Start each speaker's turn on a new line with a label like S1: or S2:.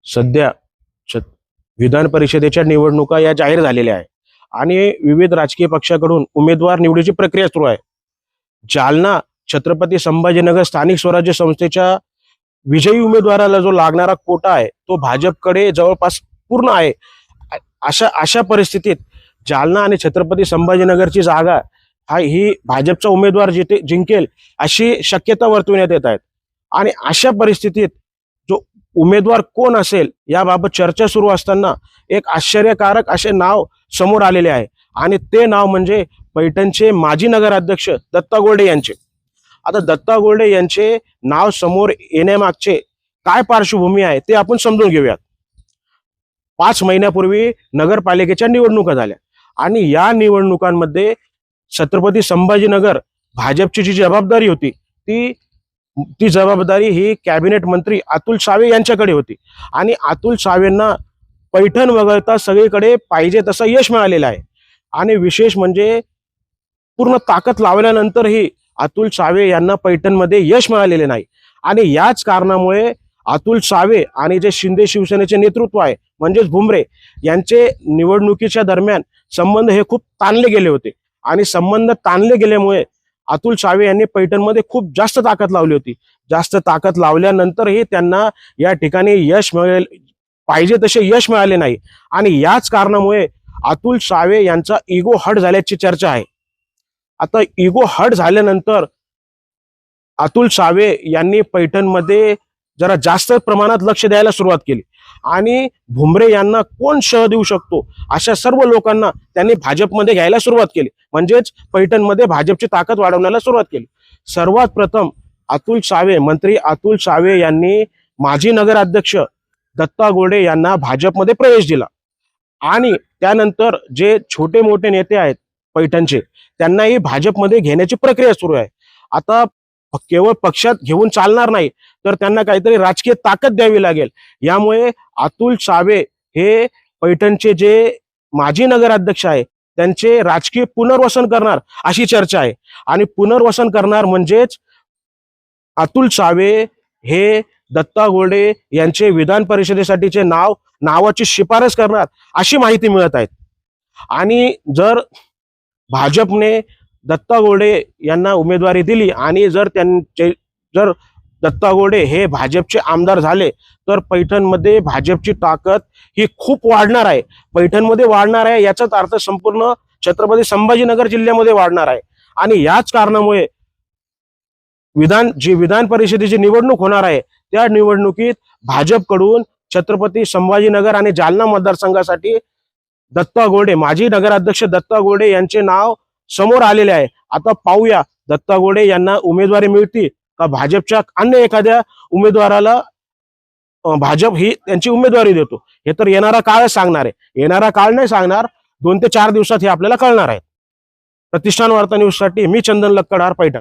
S1: सध्या छ- विधान परिषदेच्या निवडणुका या जाहीर झालेल्या आहे आणि विविध राजकीय पक्षाकडून उमेदवार निवडीची प्रक्रिया सुरू आहे. जालना छत्रपती संभाजीनगर स्थानिक स्वराज्य संस्थेच्या विजयी उमेदवाराला जो लागणारा कोटा आहे तो भाजपकडे जवळपास पूर्ण आहे. अशा अशा परिस्थितीत जालना आणि छत्रपती संभाजीनगरची जागा ही भाजपचा उमेदवार जिंकेल अशी शक्यता वर्तवण्यात येत आहेत. आणि अशा परिस्थितीत जो उमेदवार कोण असेल याबाबत चर्चा सुरू असताना एक आश्चर्यकारक असे नाव समोर आलेले आहे आणि ते नाव म्हणजे पैठणचे माजी नगराध्यक्ष दत्ता गोरडे यांचे. आता दत्ता गोरडे यांचे नाव समोर येण्यामागचे काय पार्श्वभूमी आहे ते आपण समजून घेऊयात. 5 महिन्यापूर्वी नगरपालिकेच्या निवडणुका झाल्या आणि या निवडणुकांमध्ये छत्रपती संभाजीनगर भाजपची जी जबाबदारी होती ती जबाबदारी ही कॅबिनेट मंत्री अतुल सावे यांच्याकडे होती आणि अतुल सावेंना पैठण वगळता सगळीकडे पाहिजे तसं यश मिळालेलं आहे. आणि विशेष म्हणजे पूर्ण ताकद लावल्यानंतरही अतुल सावे यांना पैठणमध्ये यश मिळालेले नाही. आणि याच कारणामुळे अतुल सावे आणि जे शिंदे शिवसेनेचे नेतृत्व आहे म्हणजेच भुमरे यांचे निवडणुकीच्या दरम्यान संबंध हे खूप ताणले गेले होते आणि संबंध ताणले गेल्यामुळे अतुल सावे यांनी पैठणमध्ये खूप जास्त ताकद लावली होती. जास्त ताकद लावल्यानंतरही त्यांना या ठिकाणी यश मिळेल पाहिजे तसे यश मिळाले नाही आणि याच कारणामुळे अतुल सावे यांचा इगो हट झाल्याची चर्चा आहे. आता इगो हट झाल्यानंतर अतुल सावे यांनी पैठणमध्ये जरा जास्त प्रमाणात लक्ष द्यायला सुरुवात केली आणि भुमरे यांना कोण शह देऊ शकतो अशा सर्व लोकांना त्यांनी भाजपमध्ये घ्यायला सुरुवात केली. म्हणजेच पैठणमध्ये भाजपची ताकद वाढवण्याला सुरुवात केली. सर्वात प्रथम मंत्री अतुल सावे यांनी माजी नगराध्यक्ष दत्ता गोरडे यांना भाजपमध्ये प्रवेश दिला आणि त्यानंतर जे छोटे मोठे नेते आहेत पैठणचे त्यांनाही भाजपमध्ये घेण्याची प्रक्रिया सुरू आहे. आता केवळ पक्षात घेऊन चालणार नाही तर त्यांना काहीतरी राजकीय ताकद द्यावी लागेल. यामुळे अतुल सावे हे पैठणचे जे माजी नगराध्यक्ष आहे त्यांचे राजकीय पुनर्वसन करणार अशी चर्चा आहे. आणि पुनर्वसन करणार म्हणजेच अतुल सावे हे दत्ता गोरडे यांचे विधान परिषदेसाठीचे नावाची शिफारस करणार अशी माहिती मिळत आहे. आणि जर भाजपने दत्ता गोरडे यांना उमेदवारी दिली आणि जर दत्ता गोरडे हे भाजपचे आमदार झाले तर पैठणमध्ये भाजपची ताकद ही खूप वाढणार आहे. पैठणमध्ये वाढणार आहे याचाच अर्थ संपूर्ण छत्रपती संभाजीनगर जिल्ह्यामध्ये वाढणार आहे. आणि याच कारणामुळे विधान परिषदेची निवडणूक होणार आहे त्या निवडणुकीत भाजपकडून छत्रपती संभाजीनगर आणि जालना मतदारसंघासाठी दत्ता गोरडे माजी नगराध्यक्ष दत्ता गोरडे यांचे नाव समोर आलेले आहे. आता पाहूया दत्ता गोरडे यांना उमेदवारी मिळती का भाजपच्या अन्य एखाद्या उमेदवाराला भाजप ही त्यांची उमेदवारी देतो. हे तर येणारा काळ सांगणार आहे. येणारा काळ नाही सांगणार, 2 ते 4 दिवसात हे आपल्याला कळणार आहे. प्रतिष्ठान वार्ता न्यूज साठी मी चंदन लक्कडार, पैठण.